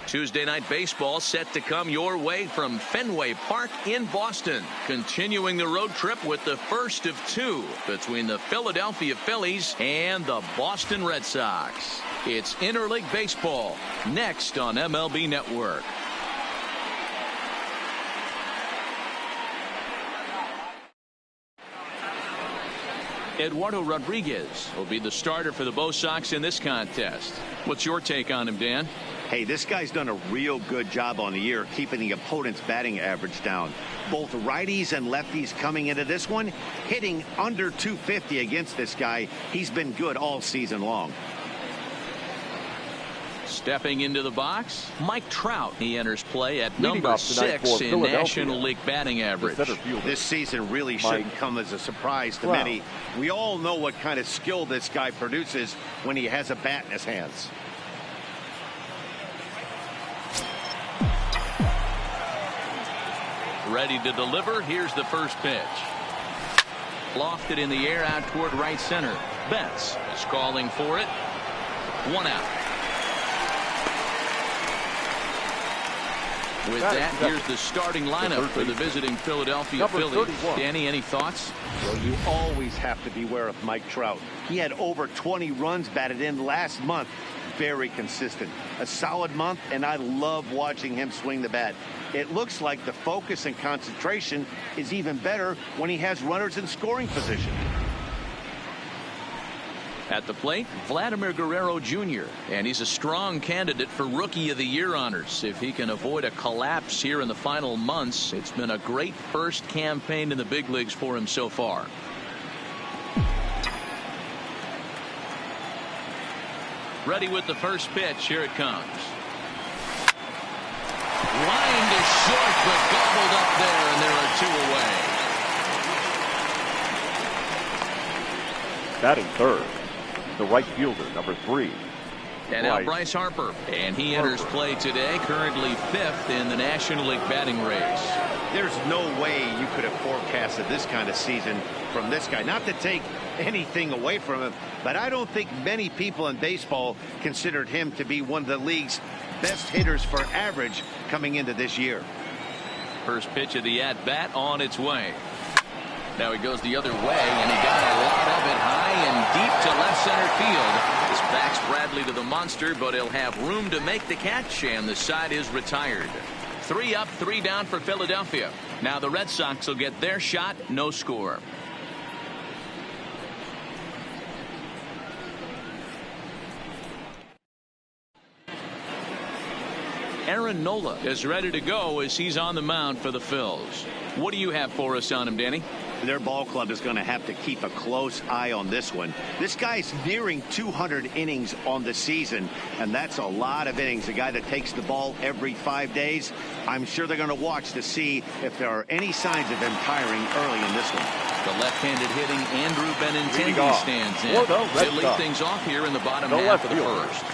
Tuesday Night Baseball set to come your way from Fenway Park in Boston. Continuing the road trip with the first of two between the Philadelphia Phillies and the Boston Red Sox. It's interleague baseball next on MLB Network. Eduardo Rodriguez will be the starter for the Bo Sox in this contest. What's your take on him, Dan? Hey, this guy's done a real good job on the year keeping the opponent's batting average down. Both righties and lefties coming into this one hitting under 250 against this guy. He's been good all season long. Stepping into the box, Mike Trout. He enters play at number 6 in National League batting average. This season really shouldn't come as a surprise to many. We all know what kind of skill this guy produces when he has a bat in his hands. Ready to deliver. Here's the first pitch. Lofted in the air out toward right center. Betts is calling for it. 1 out. With that, here's the starting lineup for the visiting Philadelphia Phillies. Danny, any thoughts? Well, you always have to beware of Mike Trout. He had over 20 runs batted in last month. Very consistent. A solid month, and I love watching him swing the bat. It looks like the focus and concentration is even better when he has runners in scoring position. At the plate, Vladimir Guerrero Jr. And he's a strong candidate for Rookie of the Year honors. If he can avoid a collapse here in the final months, it's been a great first campaign in the big leagues for him so far. Ready with the first pitch. Here it comes. Line to short, but gobbled up there, and there are 2 away. Batting third, the right fielder, number 3. And now Bryce Harper, and he enters play today, currently 5th in the National League batting race. There's no way you could have forecasted this kind of season from this guy. Not to take anything away from him, but I don't think many people in baseball considered him to be one of the league's best hitters for average coming into this year. First pitch of the at-bat on its way. Now he goes the other way, and he got a lot of it high and deep to left center field. This backs Bradley to the monster, but he'll have room to make the catch, and the side is retired. 3 up, 3 down for Philadelphia. Now the Red Sox will get their shot, no score. Aaron Nola is ready to go as he's on the mound for the Phils. What do you have for us on him, Danny? Their ball club is going to have to keep a close eye on this one. This guy's nearing 200 innings on the season, and that's a lot of innings. A guy that takes the ball every 5 days. I'm sure they're going to watch to see if there are any signs of him tiring early in this one. The left-handed hitting Andrew Benintendi stands in. They lead things off here in the bottom half of the first.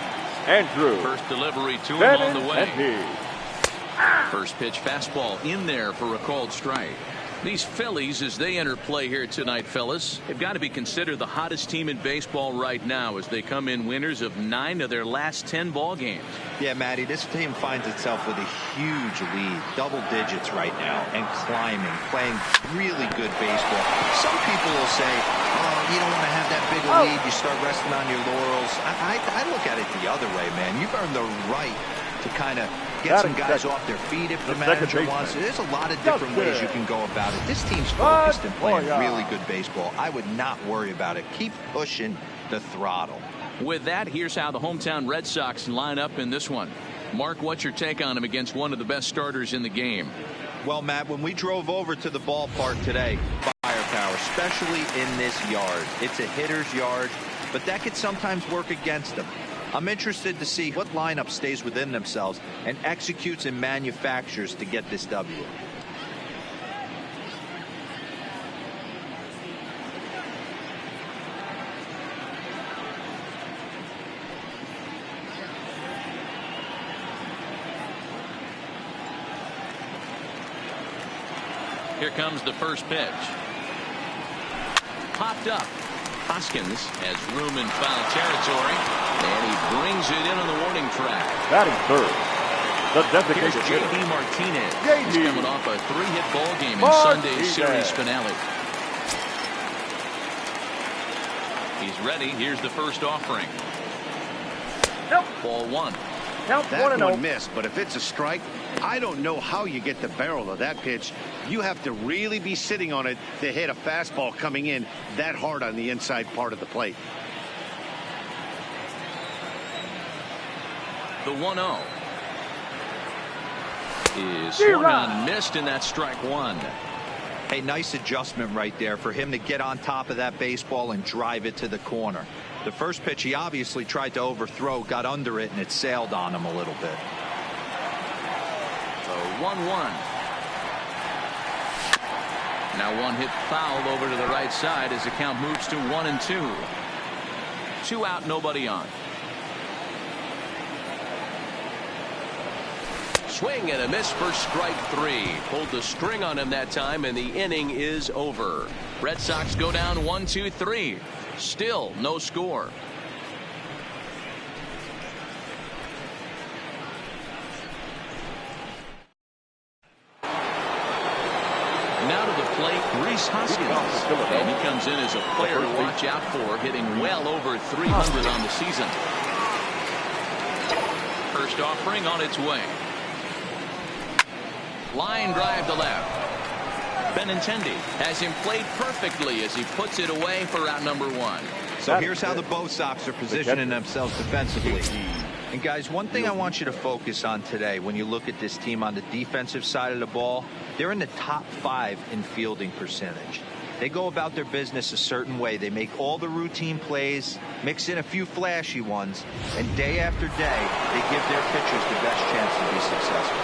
Andrew. First delivery to him on the way. First pitch fastball in there for a called strike. These Phillies, as they enter play here tonight, fellas, have got to be considered the hottest team in baseball right now as they come in winners of 9 of their last 10 ball games. Yeah, Matty, this team finds itself with a huge lead, double digits right now, and climbing, playing really good baseball. Some people will say, oh, you don't want to have that big a lead, you start resting on your laurels. I look at it the other way, man. You've earned the right to kind of get some guys off their feet if the manager wants. There's a lot of different ways you can go about it. This team's focused and playing really good baseball. I would not worry about it. Keep pushing the throttle. With that, here's how the hometown Red Sox line up in this one. Mark, what's your take on him against one of the best starters in the game? Well, Matt, when we drove over to the ballpark today, firepower, especially in this yard. It's a hitter's yard, but that could sometimes work against them. I'm interested to see what lineup stays within themselves and executes and manufactures to get this W. Here comes the first pitch. Popped up. Hoskins has room in foul territory, and he brings it in on the warning track. Batting third, The Here's designated J.D. hitter. Martinez. J.D. He's coming off a 3-hit ball game in Martinez. Sunday's series finale. He's ready. Here's the first offering. Nope. Ball 1. Count That 1-0. one missed, but if it's a strike, I don't know how you get the barrel of that pitch. You have to really be sitting on it to hit a fastball coming in that hard on the inside part of the plate. The 1-0 is swung on and missed, and that's strike 1. Hey, nice adjustment right there for him to get on top of that baseball and drive it to the corner. The first pitch he obviously tried to overthrow, got under it, and it sailed on him a little bit. The 1-1. Now one hit foul over to the right side as the count moves to 1-2. 2 out, nobody on. Swing and a miss for strike 3. Pulled the string on him that time, and the inning is over. Red Sox go down 1-2-3. Still no score. Now to the plate, Rhys Hoskins. And he comes in as a player to watch out for, hitting well over 300 on the season. First offering on its way. Line drive to left. Benintendi has him played perfectly as he puts it away for out number 1. So here's how the Bo Sox are positioning themselves defensively. And guys, one thing I want you to focus on today when you look at this team on the defensive side of the ball, they're in the top 5 in fielding percentage. They go about their business a certain way. They make all the routine plays, mix in a few flashy ones, and day after day, they give their pitchers the best chance to be successful.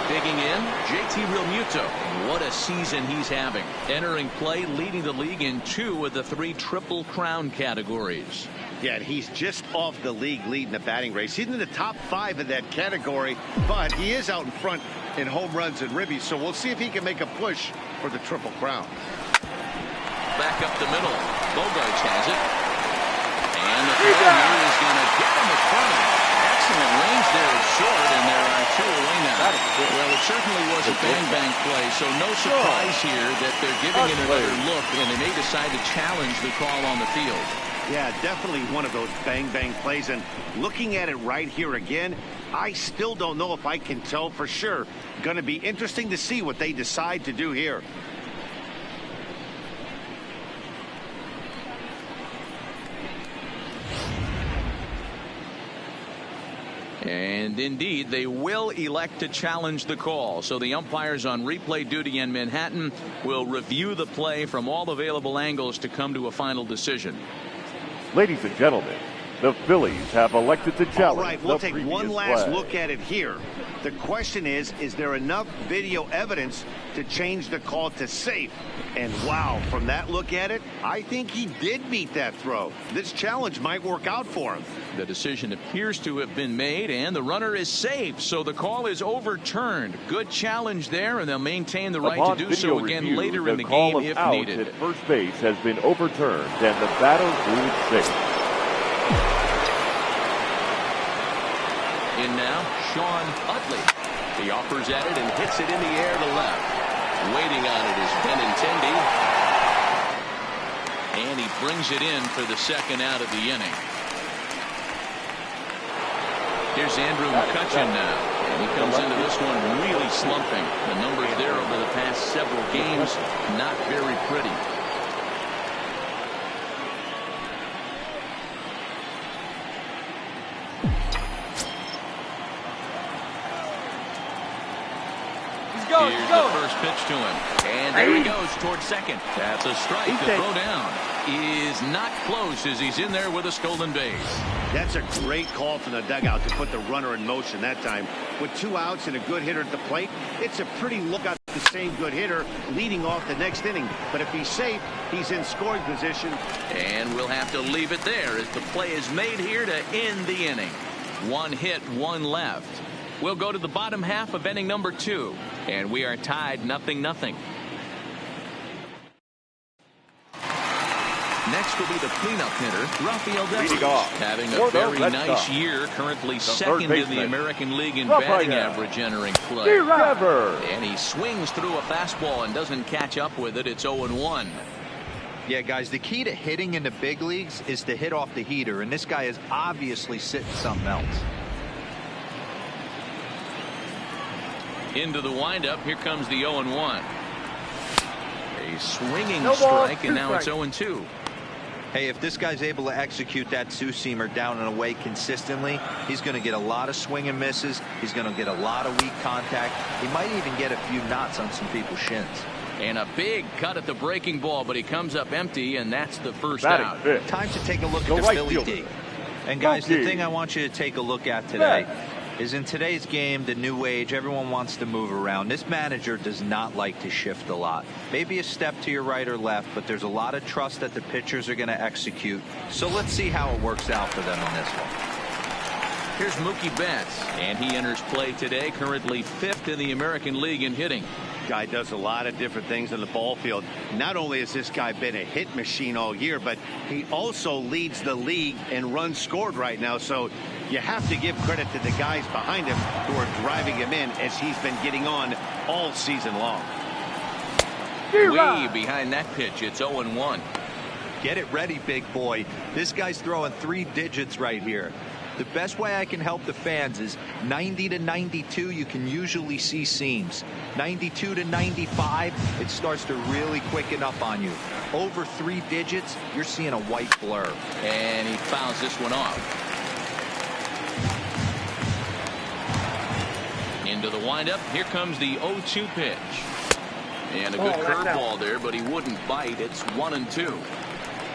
Digging in, JT Realmuto. What a season he's having. Entering play, leading the league in 2 of the 3 Triple Crown categories. Yeah, and he's just off the league leading the batting race. He's in the top 5 of that category, but he is out in front in home runs and ribbies, so we'll see if he can make a push for the Triple Crown. Back up the middle. Bogarts has it. And the throw here is going to get him a front. Excellent range there at short, and there are 2 away now. Well, it certainly was a bang-bang play, so no surprise here that they're giving it another look, and they may decide to challenge the call on the field. Yeah, definitely one of those bang-bang plays, and looking at it right here again, I still don't know if I can tell for sure. Going to be interesting to see what they decide to do here. And indeed, they will elect to challenge the call. So the umpires on replay duty in Manhattan will review the play from all available angles to come to a final decision. Ladies and gentlemen, the Phillies have elected to challenge. All right, we'll the take one last play. look at it here. The question is there enough video evidence to change the call to safe? And wow, from that look at it, I think he did beat that throw. This challenge might work out for him. The decision appears to have been made, and the runner is safe, so the call is overturned. Good challenge there, and they'll maintain the right Upon to do so video again review, later in the call game of if out needed. at first base has been overturned, and the batter ruled safe. In now, Sean Utley. He offers at it and hits it in the air to left. Waiting on it is Benintendi. And he brings it in for the second out of the inning. Here's Andrew McCutchen now. And he comes into this one really slumping. The numbers there over the past several games, not very pretty. Here's the first pitch to him. And there he goes towards second. That's a strike. The throw down is not close as he's in there with a stolen base. That's a great call from the dugout to put the runner in motion that time. With 2 outs and a good hitter at the plate, it's a pretty look at the same good hitter leading off the next inning. But if he's safe, he's in scoring position. And we'll have to leave it there as the play is made here to end the inning. 1 hit, 1 left. We'll go to the bottom half of inning number 2, and we are tied 0-0. Next will be the cleanup hitter, Rafael Leading Devers, off having for a the very Red nice Sox, year, currently the second third in the baseman, American League in Rafael batting average entering play. Devers. And he swings through a fastball and doesn't catch up with it. It's 0-1. Yeah, guys, the key to hitting in the big leagues is to hit off the heater, and this guy is obviously sitting something else. Into the windup, here comes the 0-1. A swinging No ball, strike, and now it's strikes. 0-2. Hey, if this guy's able to execute that two-seamer down and away consistently, he's going to get a lot of swing and misses. He's going to get a lot of weak contact. He might even get a few knots on some people's shins. And a big cut at the breaking ball, but he comes up empty, and that's the first Batting out. fifth, Time to take a look the at the right Philly fielder, D. And guys, the Mookie thing I want you to take a look at today Betts. is in today's game, the new age, everyone wants to move around. This manager does not like to shift a lot. Maybe a step to your right or left, but there's a lot of trust that the pitchers are going to execute. So let's see how it works out for them in this one. Here's Mookie Betts, and he enters play today, currently 5th in the American League in hitting. Guy does a lot of different things in the ball field. Not only has this guy been a hit machine all year, but he also leads the league in runs scored right now. So you have to give credit to the guys behind him who are driving him in as he's been getting on all season long. Way behind that pitch, it's 0-1. Get it ready, big boy. This guy's throwing 3 digits right here. The best way I can help the fans is 90 to 92, you can usually see seams. 92 to 95, it starts to really quicken up on you. Over 3 digits, you're seeing a white blur. And he fouls this one off. Into the windup, here comes the 0-2 pitch. And a good curveball there, but he wouldn't bite. It's 1-2.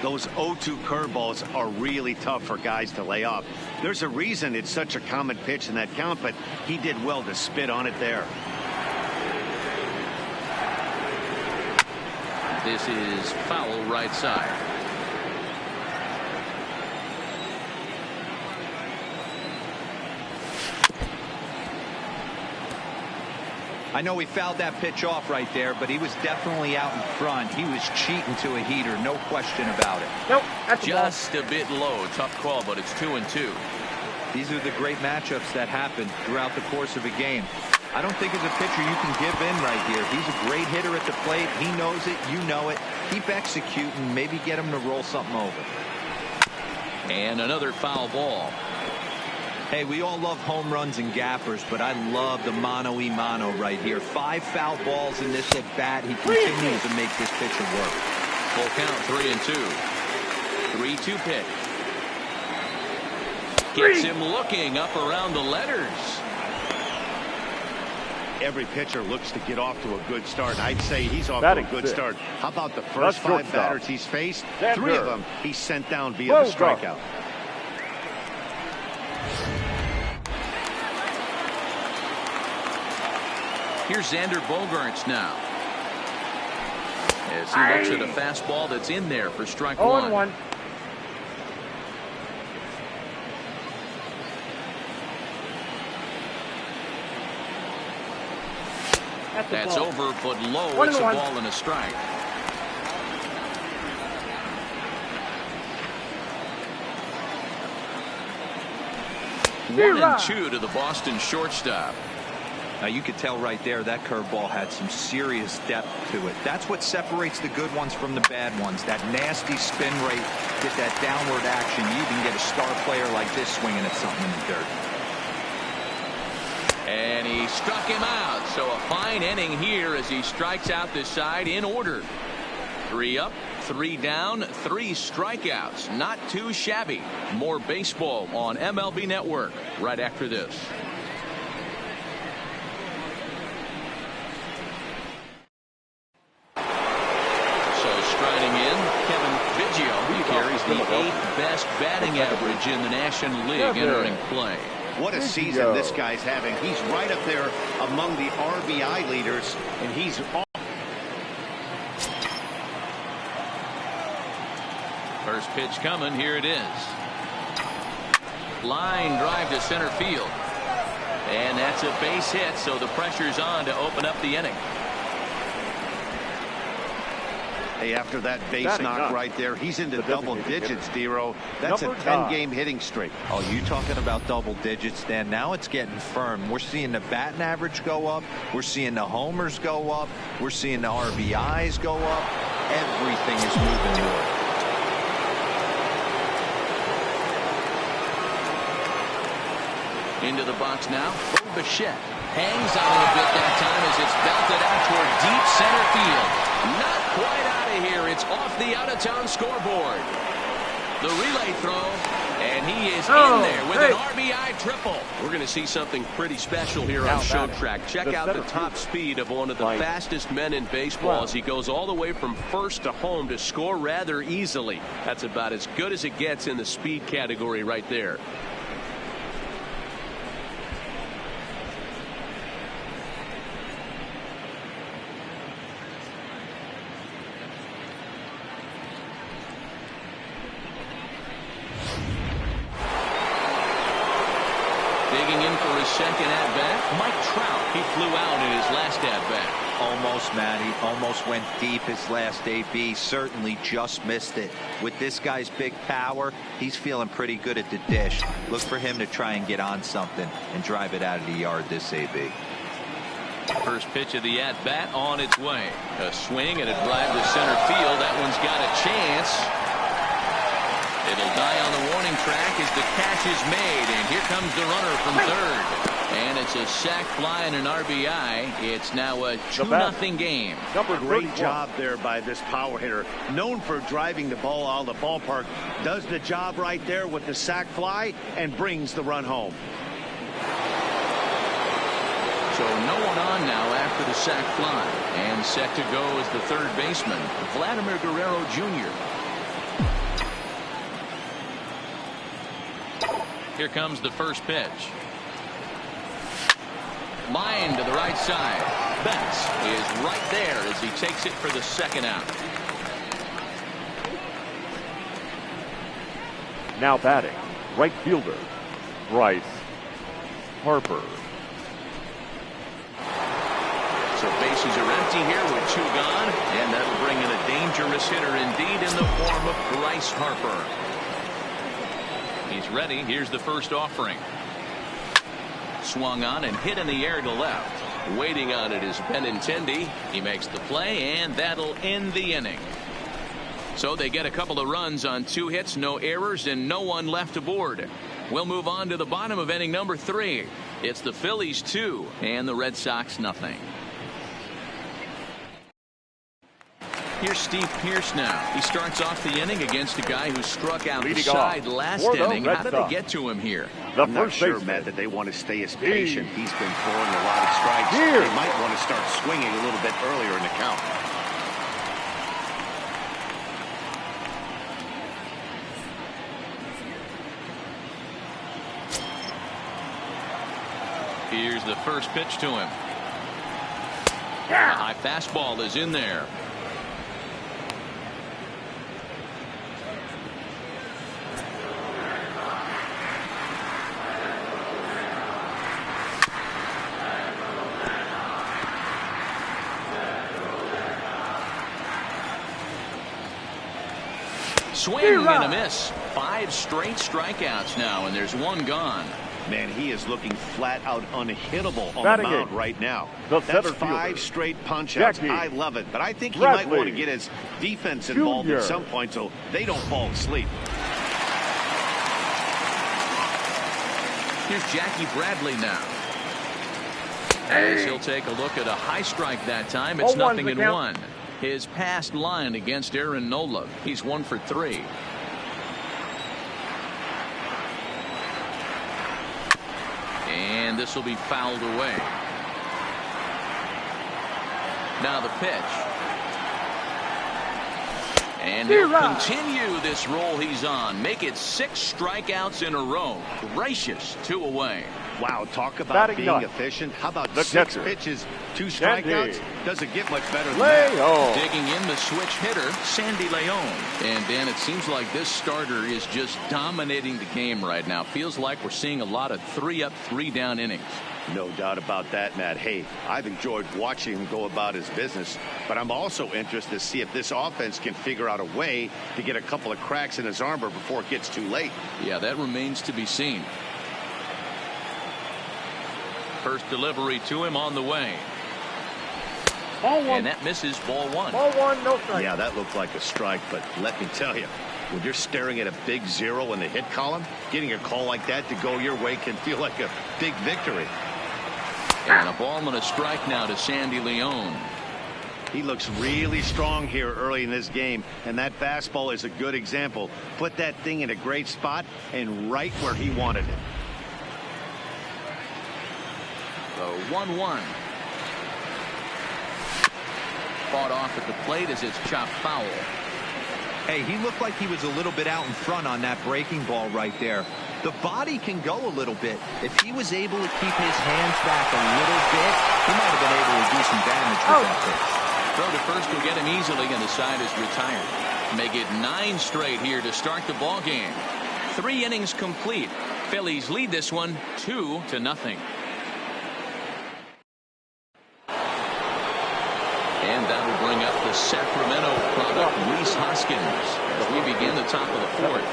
Those 0-2 curveballs are really tough for guys to lay off. There's a reason it's such a common pitch in that count, but he did well to spit on it there. This is foul right side. I know he fouled that pitch off right there, but he was definitely out in front. He was cheating to a heater, no question about it. Nope, that's Just a bit low. Tough call, but it's 2-2. These are the great matchups that happen throughout the course of a game. I don't think as a pitcher you can give in right here. He's a great hitter at the plate. He knows it. You know it. Keep executing. Maybe get him to roll something over. And another foul ball. Hey, we all love home runs and gappers, but I love the mano-y-mano right here. 5 foul balls in this at bat. He continues to make this pitcher work. Full count, 3-2. 3-2 pitch. Gets him looking up around the letters. Every pitcher looks to get off to a good start. I'd say he's off Batting to a good sixth, start. How about the first 5 shortstop, batters he's faced? Xander 3 of them he sent down via the strikeout. Here's Xander Bogaerts now. As he looks at a fastball that's in there for strike 1. 0-1. That's over, but low. 1-1. It's a ball and a strike. Zero. 1-2 to the Boston shortstop. Now you could tell right there that curveball had some serious depth to it. That's what separates the good ones from the bad ones. That nasty spin rate, get that downward action. You even get a star player like this swinging at something in the dirt. And he struck him out. So a fine inning here as he strikes out this side in order. 3 up, 3 down, 3 strikeouts. Not too shabby. More baseball on MLB Network right after this. He carries the 8th best batting average in the National League entering play. What a season this guy's having. He's right up there among the RBI leaders, and he's off. First pitch coming. Here it is. Line drive to center field. And that's a base hit, so the pressure's on to open up the inning. Hey, after that base Batting knock up. right there, he's into The double designated digits, hitter. Dero. That's Number a 9. 10-game hitting streak. Oh, you talking about double digits, Dan? Now it's getting firm. We're seeing the batting average go up. We're seeing the homers go up. We're seeing the RBIs go up. Everything is moving north. Into the box now. Bichette hangs on it a bit that time as it's belted out toward deep center field. Not quite out of here. It's off the out-of-town scoreboard. The relay throw, and he is in there with an RBI triple. We're going to see something pretty special here Now on Show batting, Track. Check the out the center top fielder. speed of one of the Line. fastest men in baseball as he goes all the way from first to home to score rather easily. That's about as good as it gets in the speed category right there. Digging in for his second at-bat, Mike Trout. He flew out in his last at-bat. Almost, Matty. Almost went deep his last AB. Certainly just missed it. With this guy's big power, he's feeling pretty good at the dish. Look for him to try and get on something and drive it out of the yard this AB. First pitch of the at-bat on its way. A swing and a drive to center field. That one's got a chance. It'll die on the warning track as the catch is made, and here comes the runner from third. And it's a sac fly and an RBI. It's now a 2-0 game. Number Great 31. job there by this power hitter. Known for driving the ball out of the ballpark. Does the job right there with the sac fly and brings the run home. So no one on now after the sac fly. And set to go is the third baseman, Vladimir Guerrero Jr. Here comes the first pitch. Line to the right side. Betts is right there as he takes it for the second out. Now batting, right fielder, Bryce Harper. So bases are empty here with 2 gone, and that'll bring in a dangerous hitter indeed in the form of Bryce Harper. He's ready. Here's the first offering. Swung on and hit in the air to left. Waiting on it is Benintendi. He makes the play, and that'll end the inning. So they get a couple of runs on 2 hits, no errors, and no one left aboard. We'll move on to the bottom of inning number 3. It's the Phillies 2 and the Red Sox nothing. Here's Steve Pearce now. He starts off the inning against a guy who struck out the Leading side off last for the inning. Red How did they Sox. get to him here? The I'm not first sure, baseman. Matt, that they want to stay as patient. He's been throwing a lot of strikes. Here. They might want to start swinging a little bit earlier in the count. Here's the first pitch to him. A high fastball is in there. Swing and a miss. 5 straight strikeouts now, and there's 1 gone. Man, he is looking flat out unhittable on Batting the mound eighth, right now. the That's center 5 fielder, straight punch-outs. Jackie I love it, but I think he might Bradley want to get his defense involved Jr. at some point so they don't fall asleep. Here's Jackie Bradley now. As he'll take a look at a high strike that time. It's 0-1's the 0-1. count. His past line against Aaron Nola. He's 1 for 3. And this will be fouled away. Now the pitch. And he'll continue this roll he's on. Make it 6 strikeouts in a row. Gracious, 2 away. Wow, talk about Batting being ninth. efficient. How about The 6 catcher. pitches, 2 Sandy. strikeouts? Doesn't get much better than that. Leon. Digging in the switch hitter, Sandy Leon. And Dan, it seems like this starter is just dominating the game right now. Feels like we're seeing a lot of 3-up, 3-down innings. No doubt about that, Matt. Hey, I've enjoyed watching him go about his business, but I'm also interested to see if this offense can figure out a way to get a couple of cracks in his armor before it gets too late. Yeah, that remains to be seen. First delivery to him on the way. Ball 1. And that misses ball 1. Ball 1, no strike. Yeah, that looked like a strike, but let me tell you, when you're staring at a big 0 in the hit column, getting a call like that to go your way can feel like a big victory. And a ball and a strike now to Sandy Leon. He looks really strong here early in this game, and that fastball is a good example. Put that thing in a great spot and right where he wanted it. The 1-1. Fought off at the plate as it's chopped foul. Hey, he looked like he was a little bit out in front on that breaking ball right there. The body can go a little bit. If he was able to keep his hands back a little bit, he might have been able to do some damage with that pitch. Throw to first will get him easily, and the side is retired. Make it 9 straight here to start the ball game. 3 innings complete. Phillies lead this one 2-0. And that will bring up the Sacramento product, Rhys Hoskins, as we begin the top of the 4th.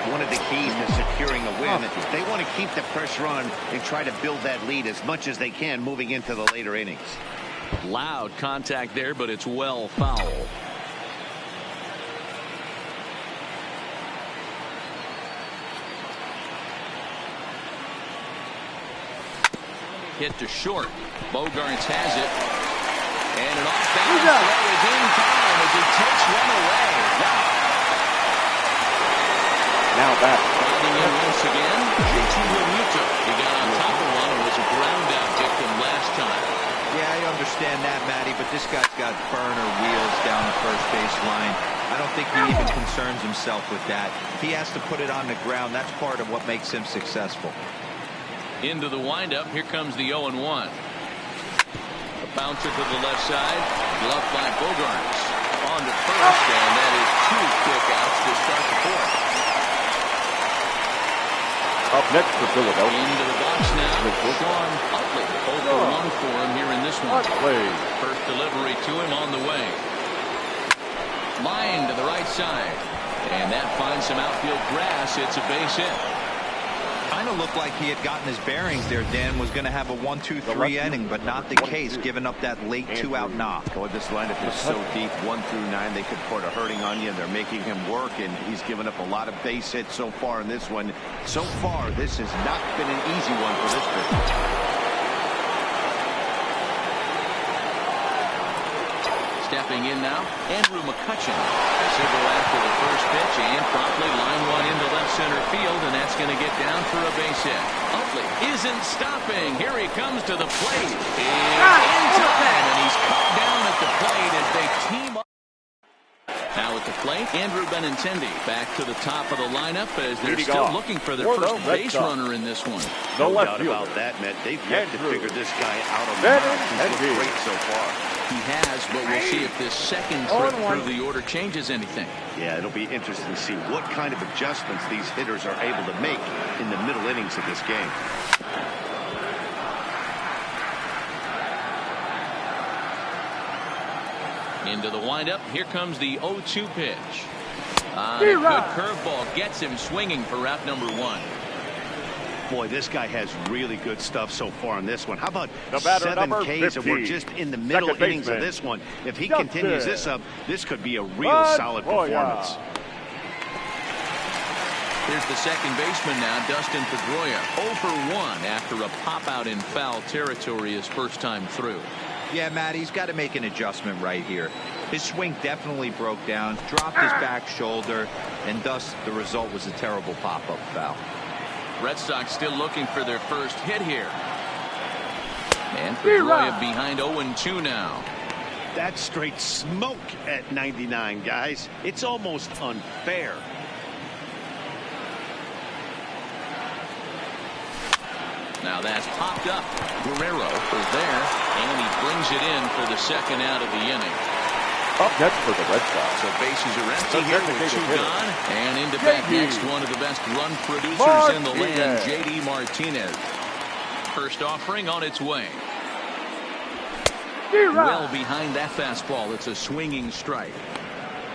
One of the keys to securing a win, they want to keep the pressure on and try to build that lead as much as they can moving into the later innings. Loud contact there, but it's well foul. Hit to short. Bogarts has it. And an off-balance throw is in time as he takes one away. Wow. Now back. Finding in once again, JT Realmuto. He got on top of one and was a ground-out victim last time. Yeah, I understand that, Matty, but this guy's got burner wheels down the first base line. I don't think he even concerns himself with that. He has to put it on the ground. That's part of what makes him successful. Into the windup. Here comes the 0-1. A bouncer to the left side. Gloved by Bogarts. On to first, and that is 2 quick outs to start the 4th. Up next for Philadelphia. Into the box now. Sean Utley. 0-1 for him here in this one. First delivery to him on the way. Line to the right side. And that finds some outfield grass. It's a base hit. Kind of looked like he had gotten his bearings there. Dan was going to have a 1-2-3 inning, but not the case, giving up that late 2-out knock. Boy, this lineup is so deep, 1 through 9. They could put a hurting on you, and they're making him work, and he's given up a lot of base hits so far in this one. So far, this has not been an easy one for this pitcher. Stepping in now, Andrew McCutchen. As he'll go after the first pitch and promptly line one into left center field, and that's going to get down for a base hit. Utley isn't stopping. Here he comes to the plate. In time, and he's cut down at the plate as they team up. Now at the plate, Andrew Benintendi back to the top of the lineup as they're still looking for their first base runner in this one. No doubt about that, Matt. They've yet to figure this guy out on the mound. He's looked great so far. He has, but we'll see if this second trip through the order changes anything. Yeah, it'll be interesting to see what kind of adjustments these hitters are able to make in the middle innings of this game. Into the windup. Here comes the 0-2 pitch. A good curveball gets him swinging for route number 1. Boy, this guy has really good stuff so far in this one. How about The batter, 7 number Ks, and we're 50. just in the middle Second innings of baseman. this one. If he Justin. continues this up, this could be a real solid performance. Here's the second baseman now, Dustin Pedroia. 0 for 1 after a pop-out in foul territory his first time through. Yeah, Matt, he's got to make an adjustment right here. His swing definitely broke down, dropped his back shoulder, and thus the result was a terrible pop-up foul. Red Sox still looking for their first hit here. And Pedroia behind 0-2 now. That's straight smoke at 99, guys. It's almost unfair. Now that's popped up. Guerrero is there, and he brings it in for the second out of the inning. Up next for the Red Sox. So bases are empty here with 2 gone. And into bat next, one of the best run producers in the land, J.D. Martinez. First offering on its way. Well behind that fastball. It's a swinging strike.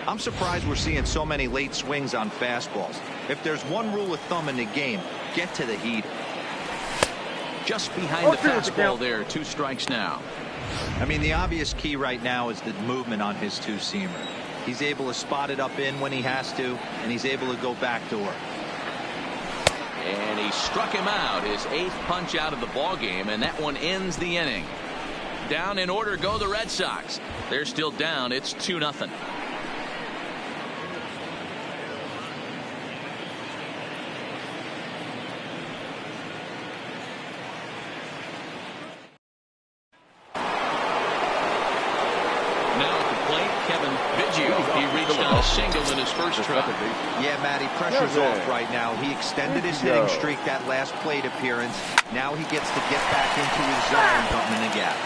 I'm surprised we're seeing so many late swings on fastballs. If there's one rule of thumb in the game, get to the heat. Just behind the fastball there. 2 strikes now. I mean, the obvious key right now is the movement on his two-seamer. He's able to spot it up in when he has to, and he's able to go backdoor. And he struck him out, his 8th punch out of the ball game, and that one ends the inning. Down in order go the Red Sox. They're still down. It's 2-0. Single in his first try. Yeah, Matty, pressure's off right now. He extended his hitting streak that last plate appearance. Now he gets to get back into his zone, coming in the gap.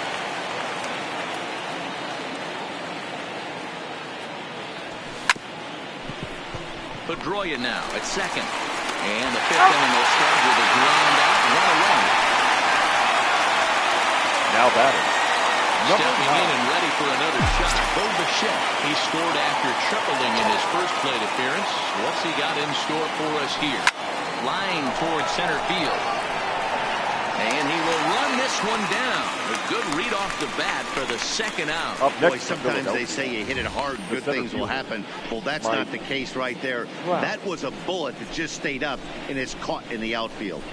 Pedroia now at second. And the 5th inning will start with a ground out, 1 away. Now batting. Stepping in and ready for another shot. Bo Bichette. He scored after tripling in his first plate appearance. What's he got in store for us here? Flying towards center field. And he will run this one down. A good read off the bat for the second out. Boy, sometimes they say you hit it hard, good things will happen. Well, that's not the case right there. Wow. That was a bullet that just stayed up and is caught in the outfield.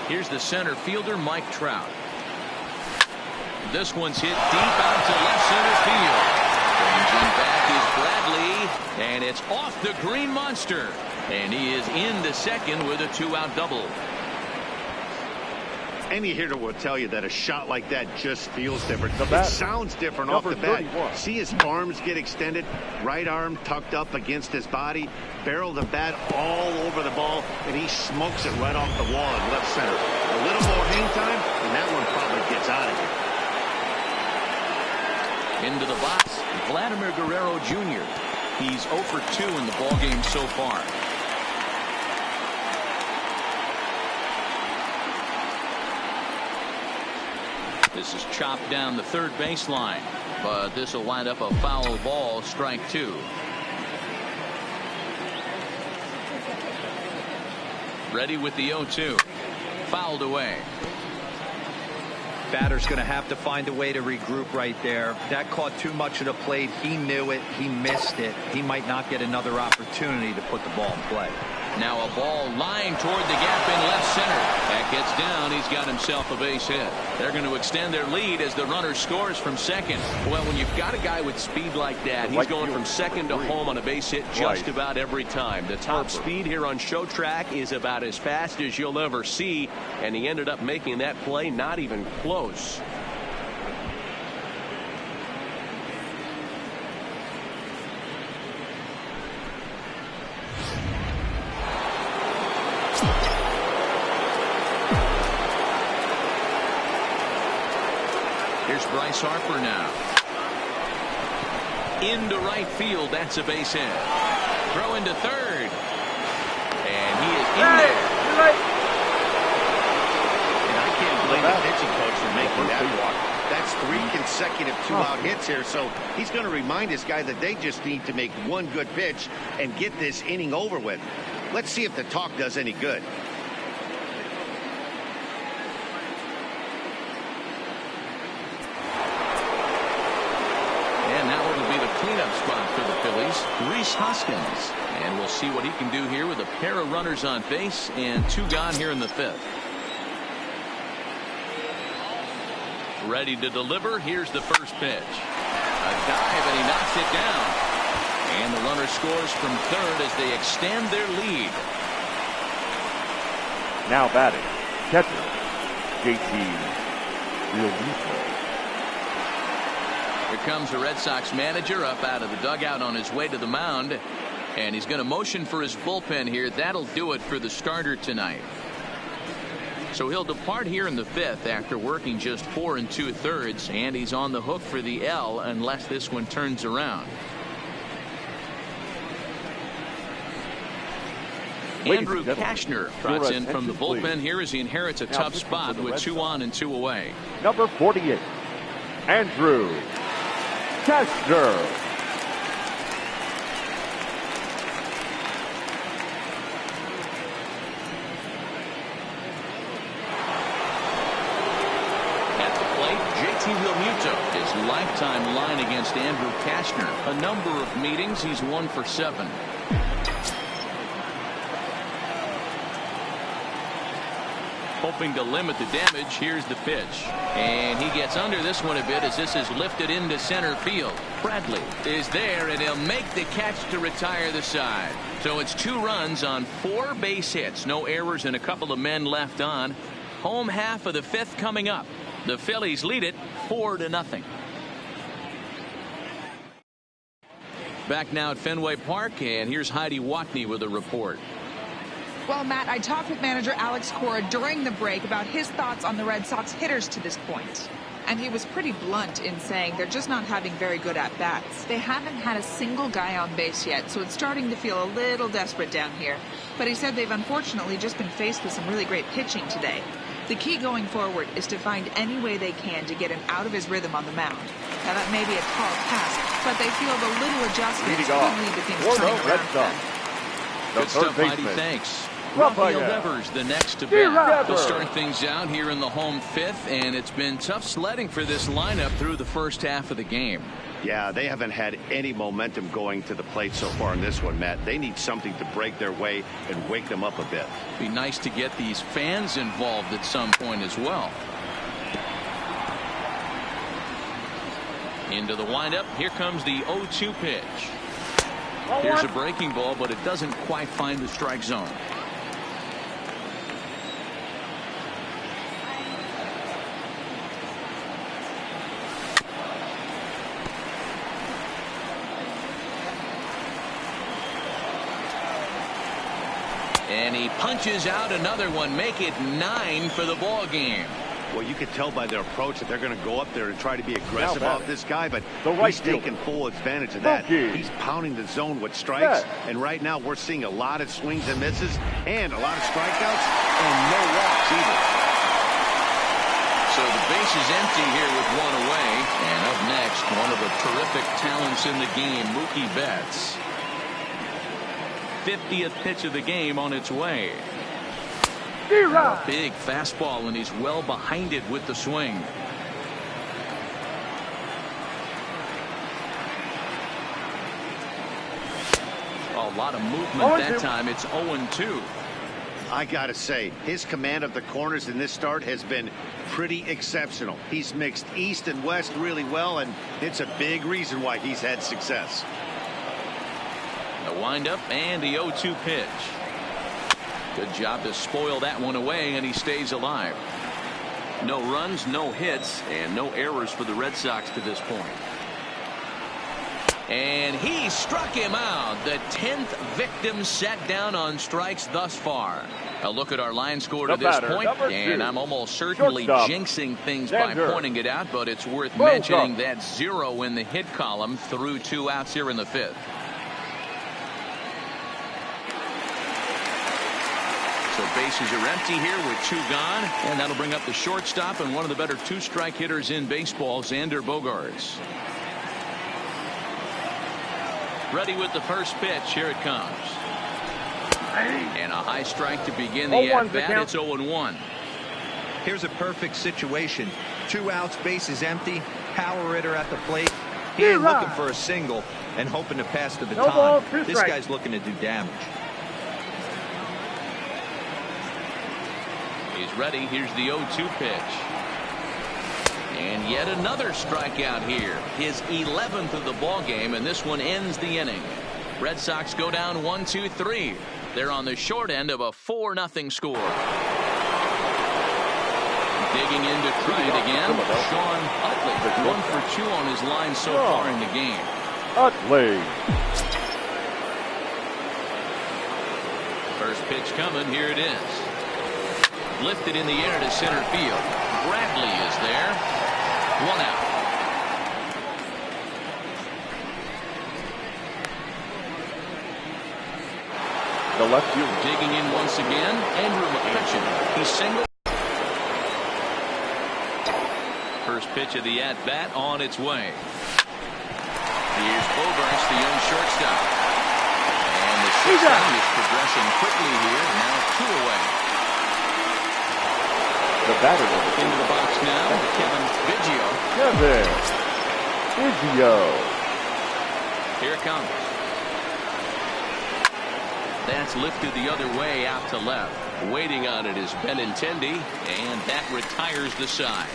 Here's the center fielder, Mike Trout. This one's hit deep out to left center field. Ranging back is Bradley, and it's off the Green Monster. And he is into second with a 2-out double. Any hitter will tell you that a shot like that just feels different. It sounds different off the bat. See his arms get extended, right arm tucked up against his body, barrel the bat all over the ball, and he smokes it right off the wall in left center. A little more hang time, and that one probably gets out of here. Into the box, Vladimir Guerrero Jr. He's 0 for 2 in the ballgame so far. This is chopped down the third baseline, but this will wind up a foul ball, strike 2. Ready with the 0-2. Fouled away. Batter's going to have to find a way to regroup right there. That caught too much of the plate. He knew it. He missed it. He might not get another opportunity to put the ball in play. Now a ball lined toward the gap in left center. That gets down. He's got himself a base hit. They're going to extend their lead as the runner scores from second. Well, when you've got a guy with speed like that, he's going from second to home on a base hit just about every time. The top speed here on Show Track is about as fast as you'll ever see, and he ended up making that play not even close. Here's Bryce Harper now. Into right field. That's a base hit. Throw into third. And he is in there. And I can't blame the pitching coach for making that walk. That's 3 consecutive 2-out hits here. So he's going to remind this guy that they just need to make one good pitch and get this inning over with. Let's see if the talk does any good. Cleanup spot for the Phillies, Rhys Hoskins, and we'll see what he can do here with a pair of runners on base and 2 gone here in the 5th. Ready to deliver. Here's the first pitch. A dive, and he knocks it down. And the runner scores from third as they extend their lead. Now batting, catcher, JT Realmuto. Here comes the Red Sox manager up out of the dugout on his way to the mound. And he's going to motion for his bullpen here. That'll do it for the starter tonight. So he'll depart here in the 5th after working just 4 2/3, and he's on the hook for the L unless this one turns around. Andrew Kashner trots in from the bullpen here as he inherits a tough spot with 2 on and 2 away. Number 48, Andrew Kashner. At the plate, JT Realmuto, his lifetime line against Andrew Kashner. A number of meetings, he's 1 for 7. Hoping to limit the damage. Here's the pitch. And he gets under this one a bit as this is lifted into center field. Bradley is there, and he'll make the catch to retire the side. So it's 2 runs on 4 base hits. No errors and a couple of men left on. Home half of the 5th coming up. The Phillies lead it 4-0. Back now at Fenway Park, and here's Heidi Watney with a report. Well, Matt, I talked with manager Alex Cora during the break about his thoughts on the Red Sox hitters to this point. And he was pretty blunt in saying they're just not having very good at-bats. They haven't had a single guy on base yet, so it's starting to feel a little desperate down here. But he said they've unfortunately just been faced with some really great pitching today. The key going forward is to find any way they can to get him out of his rhythm on the mound. Now, that may be a tall task, but they feel the little adjustments could lead to things turning around for them. Good stuff, Heidi. Thanks. Rafael Devers the next to bat. They'll start things out here in the home 5th, and it's been tough sledding for this lineup through the first half of the game. Yeah, they haven't had any momentum going to the plate so far in this one, Matt. They need something to break their way and wake them up a bit. Be nice to get these fans involved at some point as well. Into the windup. Here comes the 0-2 pitch. Here's a breaking ball, but it doesn't quite find the strike zone. And he punches out another one. Make it 9 for the ball game. Well, you could tell by their approach that they're going to go up there and try to be aggressive off this guy, but he's taking full advantage of that. He's pounding the zone with strikes, and right now we're seeing a lot of swings and misses and a lot of strikeouts and no walks either. So the base is empty here with 1 away. And up next, one of the terrific talents in the game, Mookie Betts. 50th pitch of the game on its way. Big fastball, and he's well behind it with the swing. A lot of movement that time. It's 0-2. I gotta say, his command of the corners in this start has been pretty exceptional. He's mixed east and west really well, and it's a big reason why he's had success. The windup and the 0-2 pitch. Good job to spoil that one away, and he stays alive. No runs, no hits, and no errors for the Red Sox to this point. And he struck him out. The 10th victim set down on strikes thus far. A look at our line score to this point, and I'm almost certainly jinxing things by pointing it out, but it's worth mentioning that 0 in the hit column through 2 outs here in the 5th. So bases are empty here with 2 gone, and that'll bring up the shortstop and one of the better 2-strike hitters in baseball, Xander Bogaerts. Ready with the first pitch. Here it comes. And a high strike to begin the at-bat. It's 0-1. Here's a perfect situation. 2 outs, bases empty, power hitter at the plate. He ain't looking for a single and hoping to pass the baton. This guy's looking to do damage. He's ready. Here's the 0-2 pitch. And yet another strikeout here. His 11th of the ball game, and this one ends the inning. Red Sox go down Digging in to try it again. Sean Utley, 1 for 2 on his line so far in the game. Utley. First pitch coming. Here it is. Lifted in the air to center field. Bradley is there. 1 out. The left field. Digging in once again. Andrew McCutcheon. He's single. First pitch of the at-bat on its way. Here's Bogarts, the young shortstop. And the shortstop is progressing quickly here. Now 2 away. The batter into the box now. Kevin Biggio. Here it comes. That's lifted the other way out to left. Waiting on it is Benintendi, and that retires the side.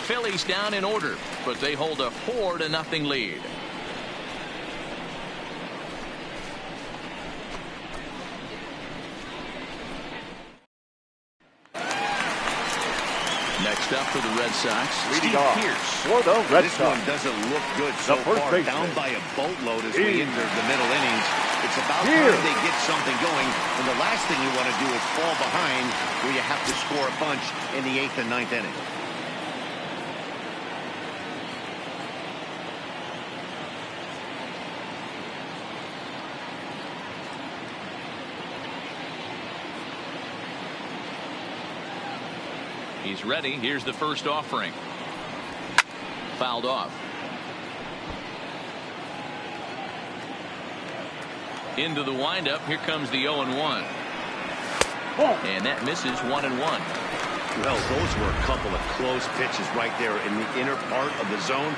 Phillies down in order, but they hold a 4-0 lead. Next up for the Red Sox, leading Steve off Pearce. for the Red This Sox. one doesn't look good so far. Down by a boatload as we enter the middle innings. It's about time they get something going. And the last thing you want to do is fall behind where you have to score a bunch in the 8th and 9th inning. He's ready. Here's the first offering. Fouled off. Into the windup. Here comes the 0-1. And that misses 1-1. Well, those were a couple of close pitches right there in the inner part of the zone.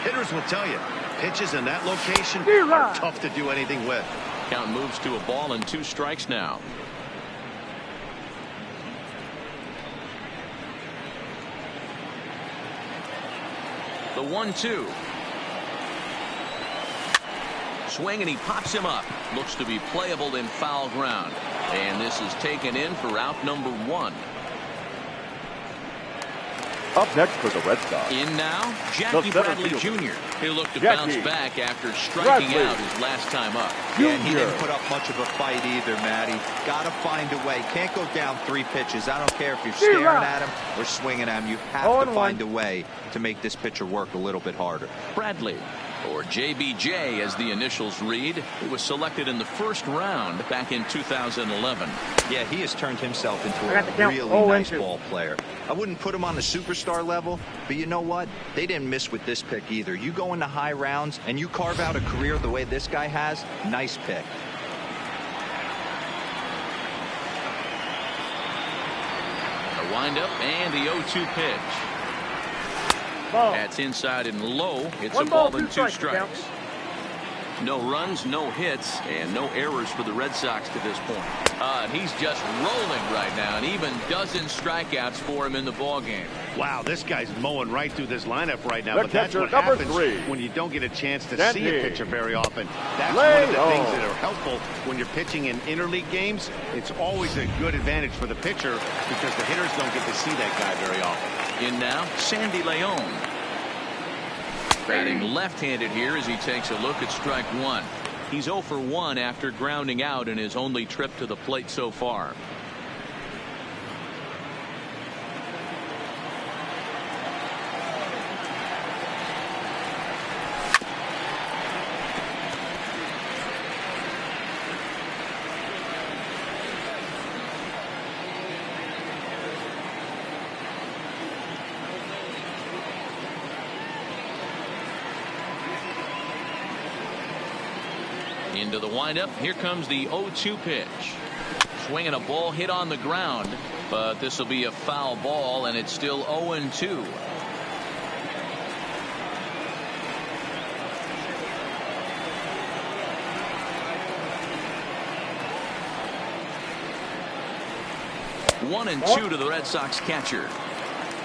Hitters will tell you, pitches in that location are tough to do anything with. Count moves to a ball and 2 strikes now. The 1-2. Swing, and he pops him up. Looks to be playable in foul ground. And this is taken in for out number 1. Up next for the Red Sox. In now, Jackie Bradley Jr. He'll look to bounce back after striking out his last time up. Yeah, and he didn't put up much of a fight either, Matty. Got to find a way. Can't go down 3 pitches. I don't care if you're staring at him or swinging at him. You have to find a way to make this pitcher work a little bit harder. Bradley, or JBJ as the initials read, he was selected in the 1st round back in 2011. Yeah, he has turned himself into a really nice ball player. I wouldn't put him on the superstar level, but you know what? They didn't miss with this pick either. You go into high rounds and you carve out a career the way this guy has, nice pick. A windup and the 0-2 pitch. That's inside and low. It's a ball and 2 strikes. No runs, no hits, and no errors for the Red Sox to this point. He's just rolling right now, and even dozen strikeouts for him in the ballgame. Wow, this guy's mowing right through this lineup right now. The but that's what catcher, happens when you don't get a chance to see a pitcher very often. That's one of the things that are helpful when you're pitching in interleague games. It's always a good advantage for the pitcher because the hitters don't get to see that guy very often. In now, Sandy Leon. Batting left-handed here as he takes a look at strike 1. He's 0 for 1 after grounding out in his only trip to the plate so far. Into the windup. Here comes the 0-2 pitch. Swinging a ball hit on the ground, but this will be a foul ball, and it's still 0-2. One and 2 to the Red Sox catcher.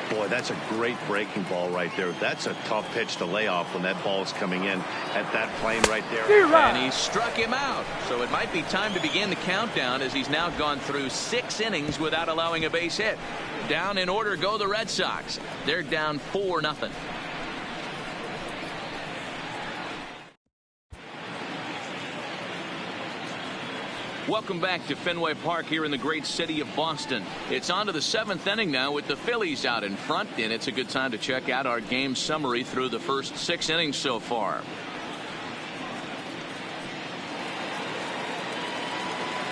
Boy, that's a great breaking ball right there. That's a tough pitch to lay off when that ball's coming in at that plane right there. And he struck him out. So it might be time to begin the countdown, as he's now gone through 6 innings without allowing a base hit. Down in order go the Red Sox. They're down 4-0. Welcome back to Fenway Park here in the great city of Boston. It's on to the 7th inning now with the Phillies out in front, and it's a good time to check out our game summary through the first 6 innings so far.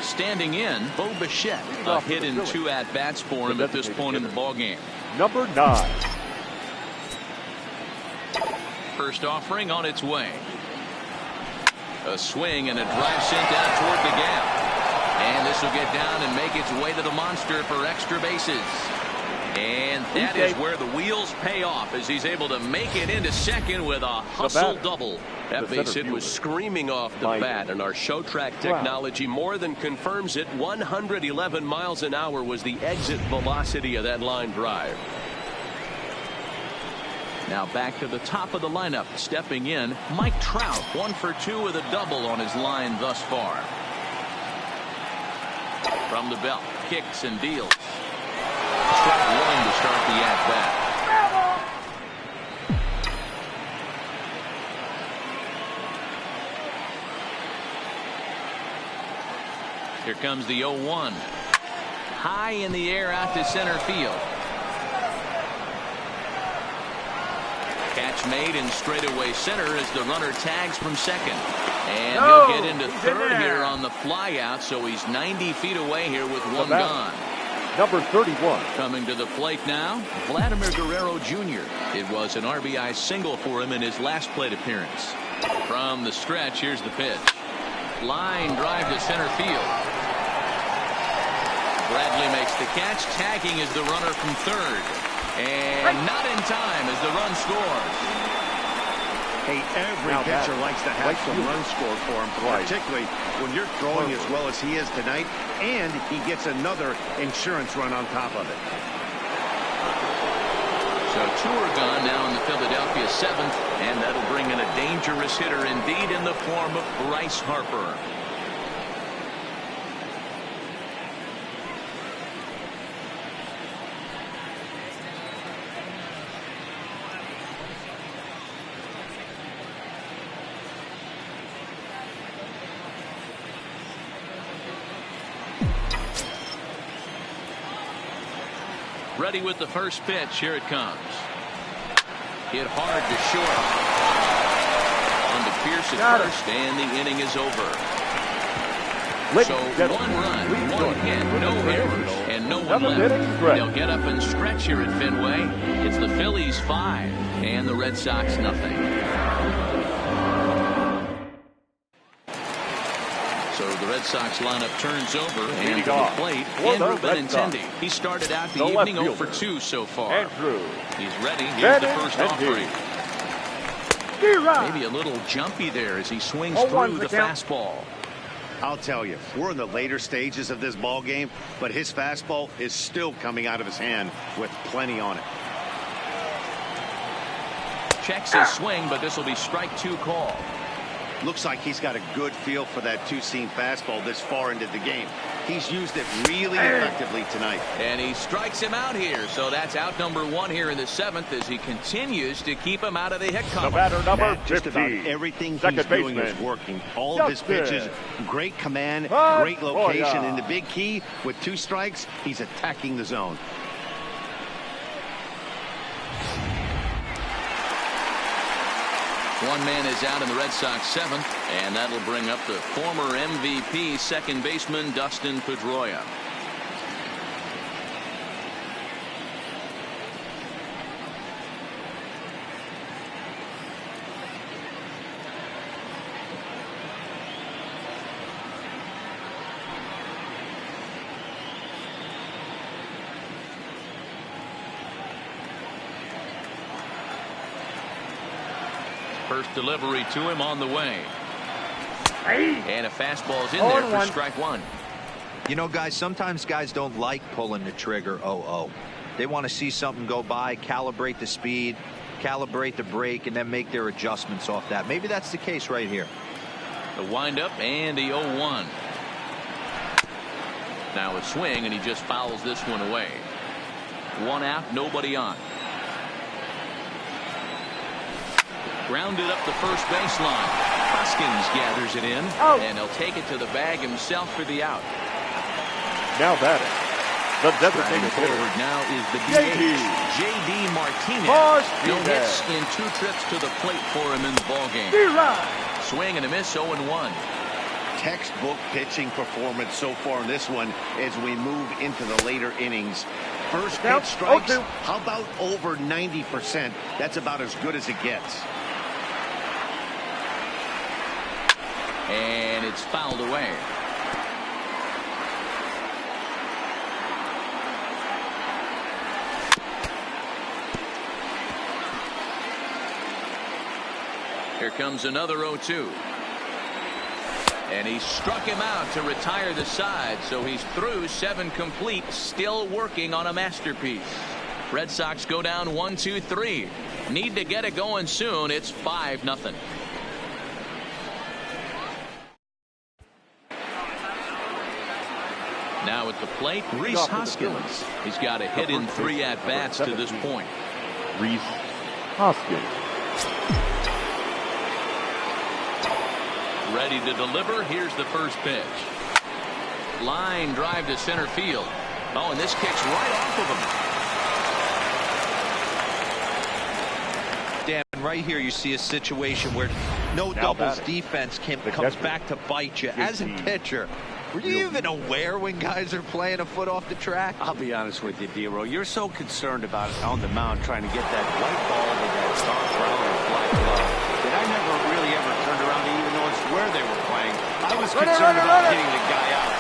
Standing in, Bo Bichette, a hit in 2 at-bats for him at this point in the ballgame. Number 9. First offering on its way. A swing and a drive sent out toward the gap. And this will get down and make its way to the monster for extra bases. And that is where the wheels pay off, as he's able to make it into second with a hustle double. That base hit was screaming off the bat, and our show track technology more than confirms it. 111 miles an hour was the exit velocity of that line drive. Now back to the top of the lineup. Stepping in, Mike Trout, 1 for 2 with a double on his line thus far. From the belt, kicks and deals. Strike 1 to start the at-bat. Here comes the 0-1. High in the air out to center field. Catch made in straightaway center as the runner tags from second. And he'll get into third here on the fly out, so he's 90 feet away here with 1 gone. Number 31. Coming to the plate now, Vladimir Guerrero Jr. It was an RBI single for him in his last plate appearance. From the stretch, here's the pitch. Line drive to center field. Bradley makes the catch. Tagging is the runner from third. And not in time as the run scores. Hey, every pitcher likes to have some runs scored for him, particularly when you're throwing as well as he is tonight, and he gets another insurance run on top of it. So 2 are gone now in the Philadelphia 7th, and that'll bring in a dangerous hitter indeed in the form of Bryce Harper. Ready with the first pitch. Here it comes. Hit hard to short. On to Pierce at first, and the inning is over. So 1 run, 1 hit, no errors, and no one left. They'll get up and stretch here at Fenway. It's the Phillies 5 and the Red Sox nothing. So the Red Sox lineup turns over, and to the plate, Andrew Benintendi. He started out the evening 0 for 2 so far. He's ready. Here's the first offering. Maybe a little jumpy there as he swings through the fastball. I'll tell you, we're in the later stages of this ball game, but his fastball is still coming out of his hand with plenty on it. Checks his swing, but this will be strike 2 call. Looks like he's got a good feel for that 2-seam fastball this far into the game. He's used it really effectively tonight. And he strikes him out here. So that's out number 1 here in the 7th as he continues to keep him out of the hit column. The batter number 50. Just about everything he's doing is working. All of his pitches, great command, great location. And the big key, with 2 strikes, he's attacking the zone. One man is out in the Red Sox 7th, and that'll bring up the former MVP second baseman Dustin Pedroia. First delivery to him on the way. And a fastball's in there for strike 1. You know, guys, sometimes guys don't like pulling the trigger 0-0. They want to see something go by, calibrate the speed, calibrate the break, and then make their adjustments off that. Maybe that's the case right here. The windup and the 0-1. Now a swing, and he just fouls this one away. 1 out, nobody on. Grounded up the first baseline. Hoskins gathers it in, and he'll take it to the bag himself for the out. Now batting, the designated forward now is the DH, J.D. Martinez. No hits in 2 trips to the plate for him in the ballgame. Swing and a miss, 0-1. Textbook pitching performance so far in this one as we move into the later innings. First pitch strikes, how about over 90%? That's about as good as it gets. And it's fouled away. Here comes another 0-2. And he struck him out to retire the side, so he's through 7 complete, still working on a masterpiece. Red Sox go down 1-2-3. Need to get it going soon. It's 5-0. Now at the plate, Rhys Hoskins. He's got a hit in 3 at-bats to this point. Rhys Hoskins. Ready to deliver. Here's the first pitch. Line drive to center field. Oh, and this kicks right off of him. Dan, right here you see a situation where no doubles defense comes back to bite you. As a pitcher, were you even aware when guys are playing a foot off the track? I'll be honest with you, D-Row. You're so concerned about it on the mound trying to get that white ball with that dark brown and black glove that I never really ever turned around to even notice where they were playing. I was concerned about getting the guy out.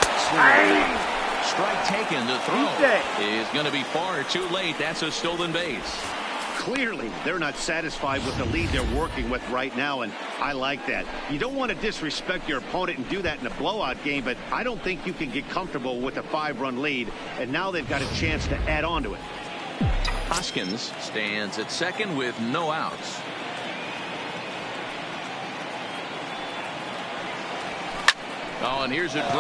Strike taken. The throw is going to be far too late. That's a stolen base. Clearly, they're not satisfied with the lead they're working with right now, and I like that. You don't want to disrespect your opponent and do that in a blowout game, but I don't think you can get comfortable with a 5-run lead, and now they've got a chance to add on to it. Hoskins stands at second with no outs. Oh, and here's a drive.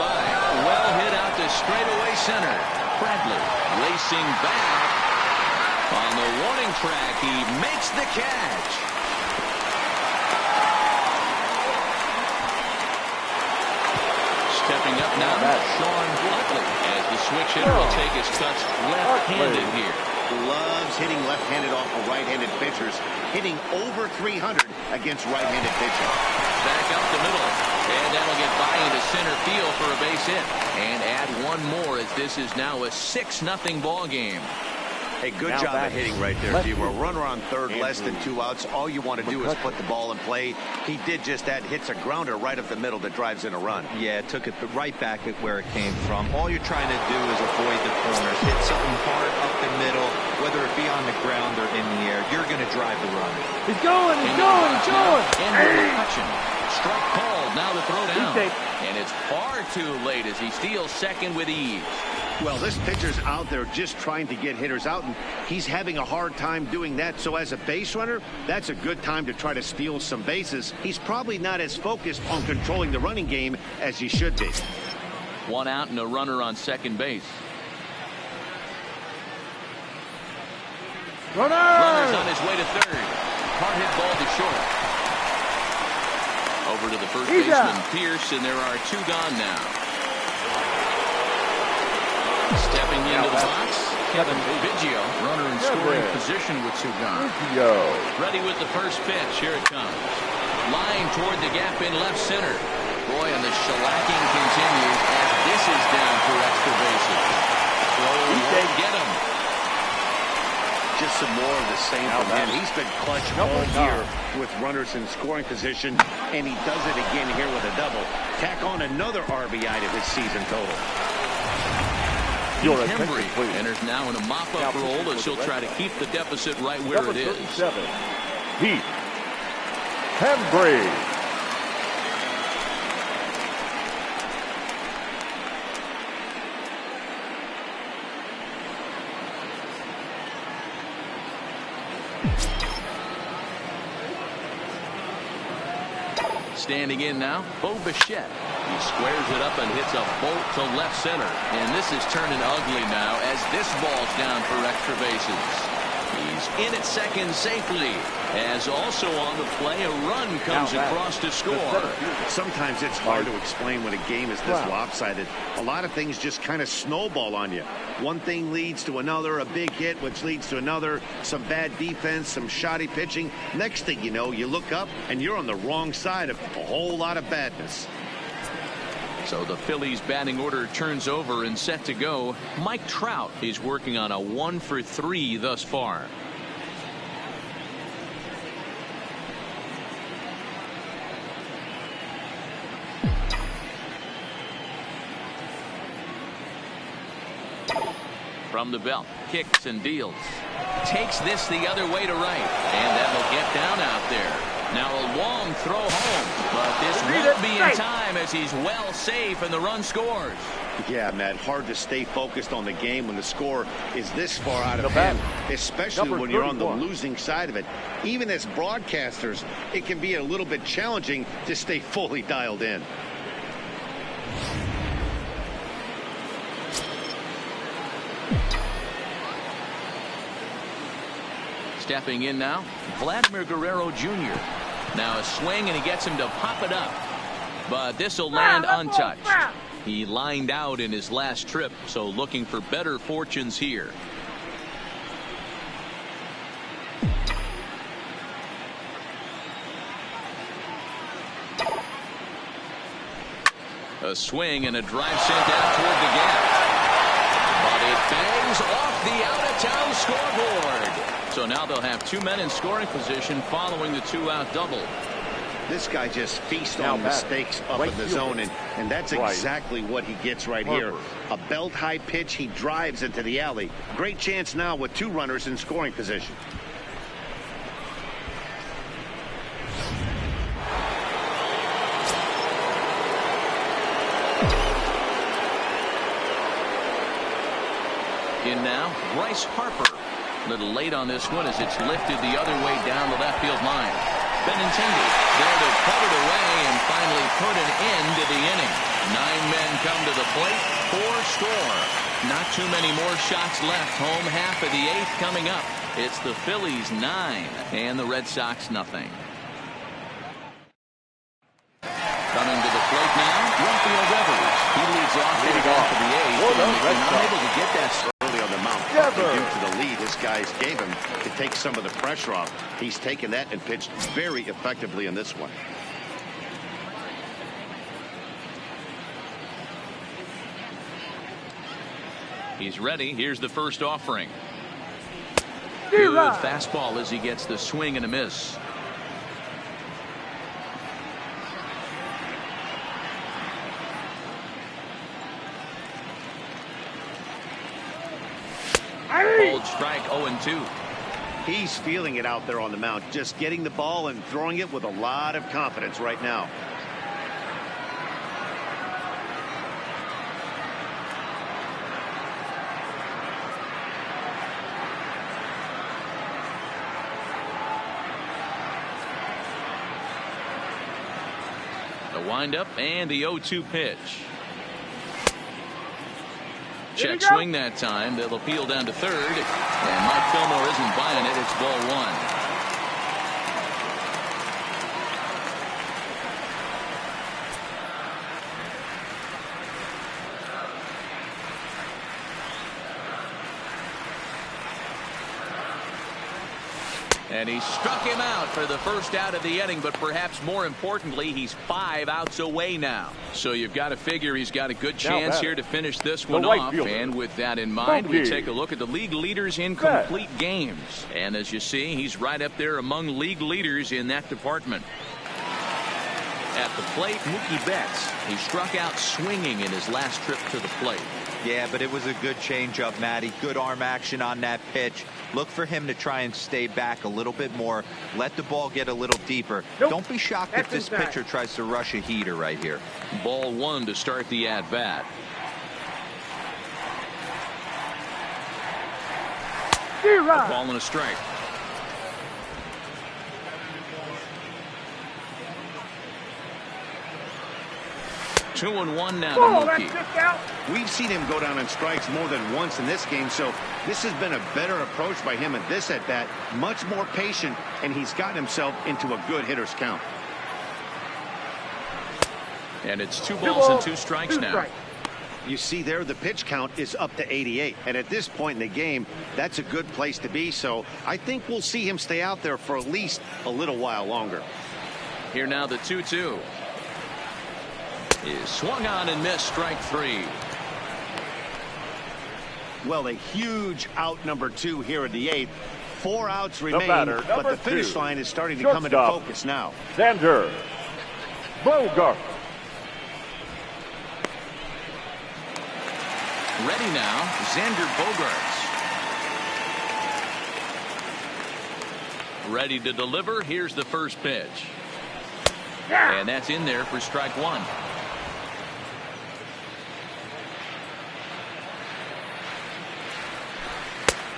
Well hit out to straightaway center. Bradley racing back. On the warning track, he makes the catch. Stepping up now, Sean Blackley, as the switch hitter will take his cuts left-handed here. Loves hitting left-handed off of right-handed pitchers, hitting over 300 against right-handed pitching. Back up the middle, and that'll get by into center field for a base hit. And add one more as this is now a 6-0 ball game. Hey, good job of hitting right there, D-Row. Runner on third, less than 2 outs. All you want to do is put the ball in play. He did just that. Hits a grounder right up the middle that drives in a run. Yeah, took it right back at where it came from. All you're trying to do is avoid the corners. Hit something hard up the middle, whether it be on the ground or in the air. You're going to drive the run. He's going, he's going, he's going. Strike called. Now the throw down. And it's far too late as he steals second with ease. Well, this pitcher's out there just trying to get hitters out, and he's having a hard time doing that. So as a base runner, that's a good time to try to steal some bases. He's probably not as focused on controlling the running game as he should be. 1 out and a runner on second base. Runner's on his way to third. Hard hit ball to short. Over to the first baseman, Pierce, and there are 2 gone now. Stepping into the box, Kevin Biggio, runner in scoring position with 2 gone. Ready with the first pitch. Here it comes. Line toward the gap in left center. Boy, and the shellacking continues as this is down for extra bases. Won't get him. Just some more of the same from him. He's been clutch all year with runners in scoring position, and he does it again here with a double. Tack on another RBI to his season total. Hembry enters now in a mop-up role as he'll try to keep the deficit right where it is. Heath Hembry. standing in now, Bo Bichette. He squares it up and hits a bolt to left center. And this is turning ugly now as this ball's down for extra bases. He's in at second safely, as also on the play a run comes across to score. Sometimes it's hard to explain when a game is this lopsided. A lot of things just kind of snowball on you. One thing leads to another, a big hit, which leads to another, some bad defense, some shoddy pitching. Next thing you know, you look up and you're on the wrong side of a whole lot of badness. So the Phillies batting order turns over and set to go. Mike Trout is working on a 1-for-3 thus far. From the belt, kicks and deals. Takes this the other way to right. And that'll get down out there. Now a long throw home, but this won't be in time as he's well safe and the run scores. Yeah, Matt, hard to stay focused on the game when the score is this far out of hand, especially when you're on the losing side of it. Even as broadcasters, it can be a little bit challenging to stay fully dialed in. Stepping in now, Vladimir Guerrero Jr. Now a swing and he gets him to pop it up. But this will land untouched. He lined out in his last trip, so looking for better fortunes here. A swing and a drive sent out toward the gap. But it bangs off the out-of-town scoreboard. So now they'll have two men in scoring position following the two-out double. This guy just feasts on mistakes up in the zone, and that's exactly what he gets right here. A belt-high pitch, he drives into the alley. Great chance now with two runners in scoring position. In now, Bryce Harper. A little late on this one as it's lifted the other way down the left field line. Benintendi there to put it away and finally put an end to the inning. 9 men come to the plate, 4 score. Not too many more shots left. Home half of the 8th coming up. It's the Phillies 9 and the Red Sox nothing. Coming to the plate now, Rafael Devers. He leads off the half of the 8th. And if they're not able to get that early on the mound, due to the lead his guys gave him to take some of the pressure off. He's taken that and pitched very effectively in this one. He's ready. Here's the first offering. Good fastball as he gets the swing and a miss. Bold strike, 0-2. He's feeling it out there on the mound, just getting the ball and throwing it with a lot of confidence right now. The windup and the 0-2 pitch. Check swing that time. They'll appeal down to third. And Mike Fillmore isn't buying it. It's ball 1. And he struck him out for the first out of the inning, but perhaps more importantly, he's 5 outs away now. So you've got to figure he's got a good chance here to finish this one off. And with that in mind, we take a look at the league leaders in complete games. And as you see, he's right up there among league leaders in that department. At the plate, Mookie Betts. He struck out swinging in his last trip to the plate. Yeah, but it was a good changeup, Matty. Good arm action on that pitch. Look for him to try and stay back a little bit more. Let the ball get a little deeper. Don't be shocked if this pitcher tries to rush a heater right here. Ball 1 to start the at-bat. A ball and a strike. 2-1 now to Mookie. We've seen him go down in strikes more than once in this game, so this has been a better approach by him at this at-bat. Much more patient, and he's gotten himself into a good hitter's count. And it's 2 balls and 2 strikes now. You see there, the pitch count is up to 88. And at this point in the game, that's a good place to be. So I think we'll see him stay out there for at least a little while longer. Here now the 2-2. Is swung on and missed, strike 3. Well, a huge out number 2 here in the 8th. 4 outs remain, batter, but the finish 2. line is starting to come into focus now. Xander Bogaerts. Ready now, Xander Bogaerts. Ready to deliver. Here's the first pitch. And that's in there for strike 1.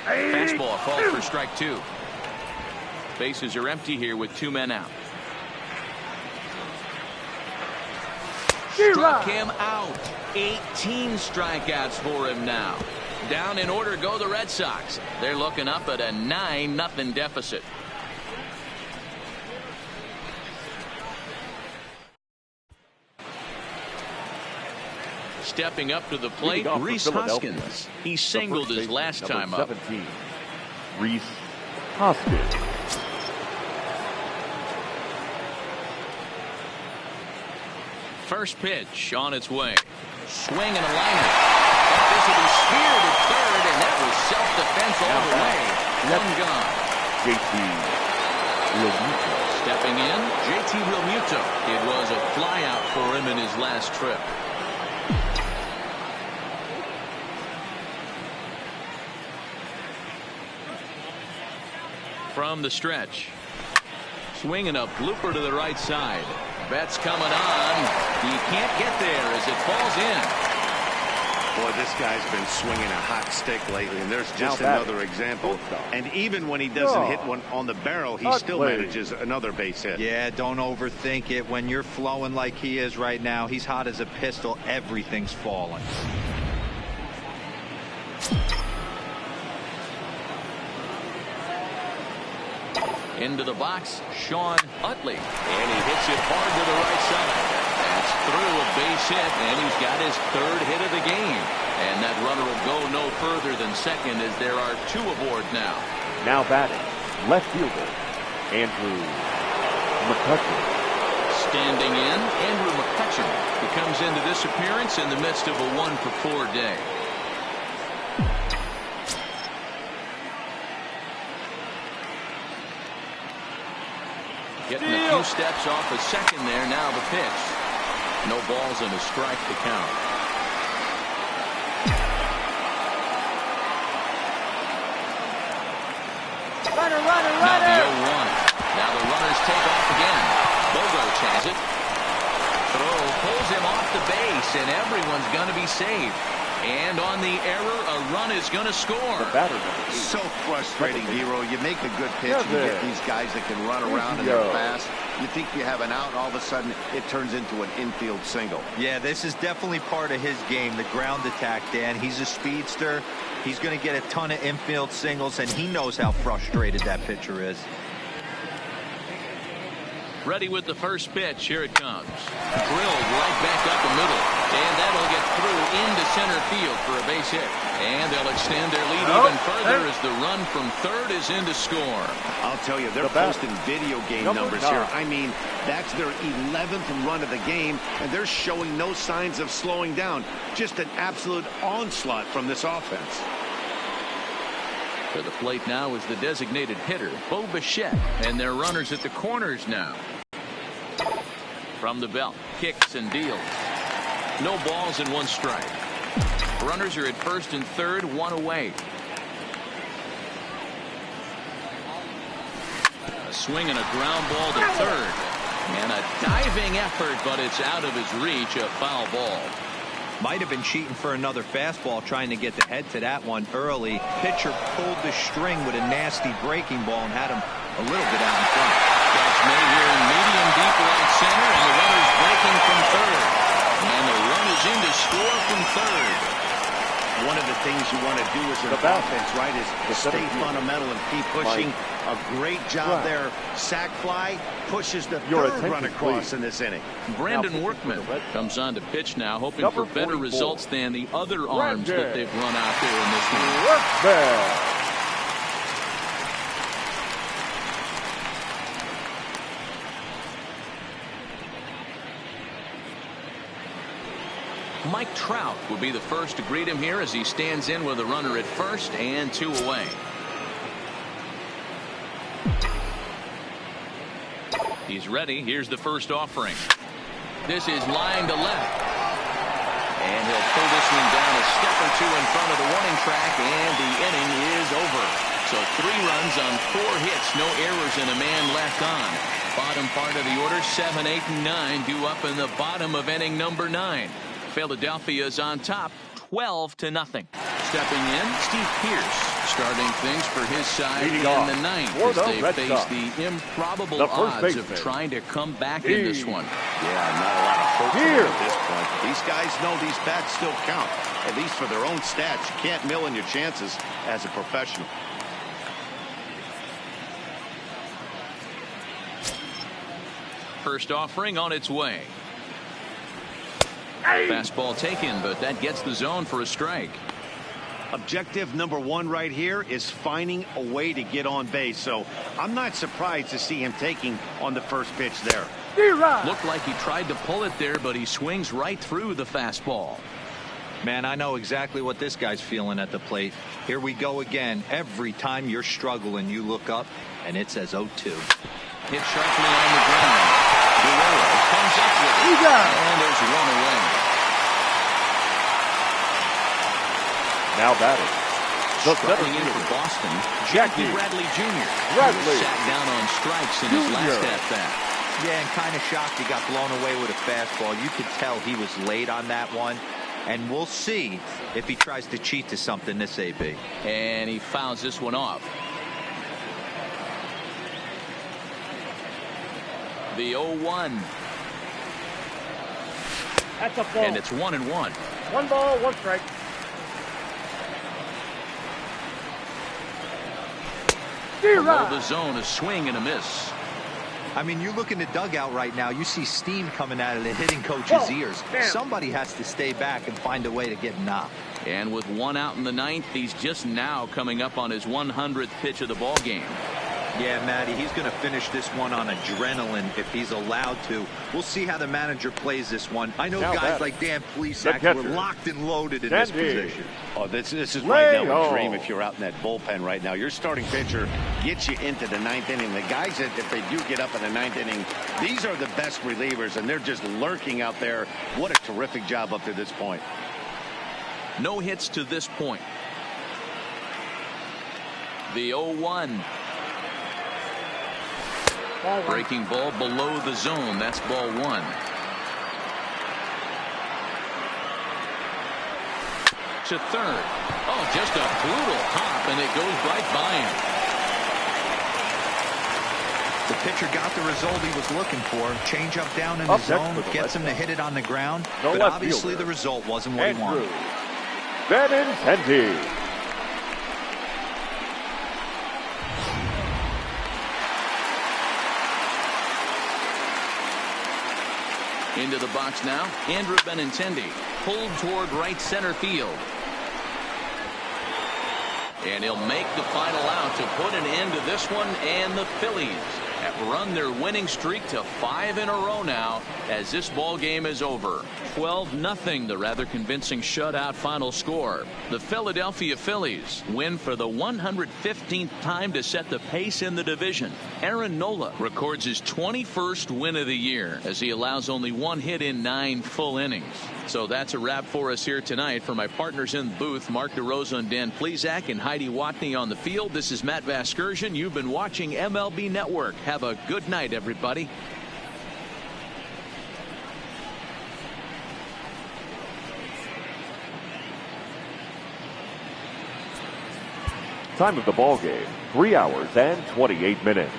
Fastball called for strike 2. Bases are empty here with 2 men out. Struck him out. 18 strikeouts for him now. Down in order go the Red Sox. They're looking up at a 9-0 deficit. Stepping up to the plate, Rhys Hoskins. He singled his last time up. 17, Rhys Hoskins. First pitch on its way. Swing and a liner. This will be speared at third, and that was self-defense all the way. One gone. JT Realmuto. Stepping in, JT Realmuto. It was a flyout for him in his last trip. From the stretch. Swinging a blooper to the right side. Bet's coming on. He can't get there as it falls in. Boy, this guy's been swinging a hot stick lately, and there's just another example. And even when he doesn't hit one on the barrel, he still manages another base hit. Yeah, don't overthink it. When you're flowing like he is right now, he's hot as a pistol. Everything's falling. Into the box, Sean Utley. And he hits it hard to the right side. That's through a base hit, and he's got his 3rd hit of the game. And that runner will go no further than second as there are 2 aboard now. Now batting, left fielder, Andrew McCutchen. Standing in, Andrew McCutchen. He comes into this appearance in the midst of a 1-for-4 day. Getting a few steps off a second there. Now the pitch. No balls and a strike to count. Runner. Now the 0-1. Now the runners take off again. Bogaerts has it. Throw pulls him off the base, and everyone's going to be safe. And on the error, a run is going to score. The batter. So frustrating, Hero. You make a good pitch, and you get these guys that can run around and they're fast. You think you have an out, and all of a sudden it turns into an infield single. Yeah, this is definitely part of his game, the ground attack, Dan. He's a speedster. He's going to get a ton of infield singles, and he knows how frustrated that pitcher is. Ready with the first pitch. Here it comes. Drilled right back up the middle. And that'll get through into center field for a base hit. And they'll extend their lead even further as the run from third is in to score. I'll tell you, they're posting video game numbers here. I mean, that's their 11th run of the game, and they're showing no signs of slowing down. Just an absolute onslaught from this offense. To the plate now is the designated hitter, Bo Bichette, and their runners at the corners now. From the belt, kicks and deals. No balls and 1 strike. Runners are at first and third, 1 away. A swing and a ground ball to third. And a diving effort, but it's out of his reach, a foul ball. Might have been cheating for another fastball, trying to get the head to that one early. Pitcher pulled the string with a nasty breaking ball and had him a little bit out in front. Catch made here in medium deep right center, and the runner's breaking from third. And the run is in to score from third. One of the things you want to do as an offense, right, is stay fundamental and keep pushing. A great job there. Sack fly pushes the third run across in this inning. Brandon Workman comes on to pitch now, hoping for better results than the other arms that they've run out there in this one. Workman. Mike Trout will be the first to greet him here as he stands in with a runner at first and 2 away. He's ready. Here's the first offering. This is line to left. And he'll pull this one down a step or 2 in front of the warning track, and the inning is over. So 3 runs on 4 hits, no errors, and a man left on. Bottom part of the order, 7, 8, and 9 due up in the bottom of inning number 9. Philadelphia is on top, 12-0. Stepping in, Steve Pearce starting things for his side in the 9th as they face the improbable odds of trying to come back in this one. Yeah, not a lot of hope at this point. These guys know these bats still count, at least for their own stats. You can't mill in your chances as a professional. First offering on its way. Fastball taken, but that gets the zone for a strike. Objective number 1 right here is finding a way to get on base. So I'm not surprised to see him taking on the first pitch there. Looked like he tried to pull it there, but he swings right through the fastball. Man, I know exactly what this guy's feeling at the plate. Here we go again. Every time you're struggling, you look up, and it says 0-2. Hit sharply on the ground. Guerrero comes up with it. And there's 1 away. Now batting. Striking in for Boston, Jackie Bradley Jr. Bradley. Sat down on strikes in his last at-bat. Yeah, and kind of shocked he got blown away with a fastball. You could tell he was late on that one. And we'll see if he tries to cheat to something this AB. And he fouls this one off. The 0-1. That's a ball. And it's 1-1. 1 ball, 1 strike. Below the zone, a swing and a miss. I mean, you look in the dugout right now, you see steam coming out of the hitting coach's ears. Somebody has to stay back and find a way to get knocked. And with 1 out in the 9th, he's just now coming up on his 100th pitch of the ball game. Yeah, Matty, he's going to finish this one on adrenaline if he's allowed to. We'll see how the manager plays this one. I know guys like Dan Plesac were locked and loaded in this position. Oh, this is right now a dream if you're out in that bullpen right now. Your starting pitcher gets you into the 9th inning. The guys that, if they do get up in the 9th inning, these are the best relievers, and they're just lurking out there. What a terrific job up to this point. No hits to this point. The 0-1. Breaking ball below the zone. That's ball 1. To third. Oh, just a brutal hop, and it goes right by him. The pitcher got the result he was looking for. Change up down in the zone, gets him to hit it on the ground. But obviously the result wasn't what he wanted. Benintendi. Into the box now, Andrew Benintendi pulled toward right center field. And he'll make the final out to put an end to this one, and the Phillies have run their winning streak to 5 in a row now as this ball game is over. 12-0, the rather convincing shutout final score. The Philadelphia Phillies win for the 115th time to set the pace in the division. Aaron Nola records his 21st win of the year as he allows only 1 hit in 9 full innings. So that's a wrap for us here tonight. For my partners in the booth, Mark DeRosa and Dan Plesac, and Heidi Watney on the field, this is Matt Vasgersian. You've been watching MLB Network. Have a good night, everybody. Time of the ball game, 3 hours and 28 minutes.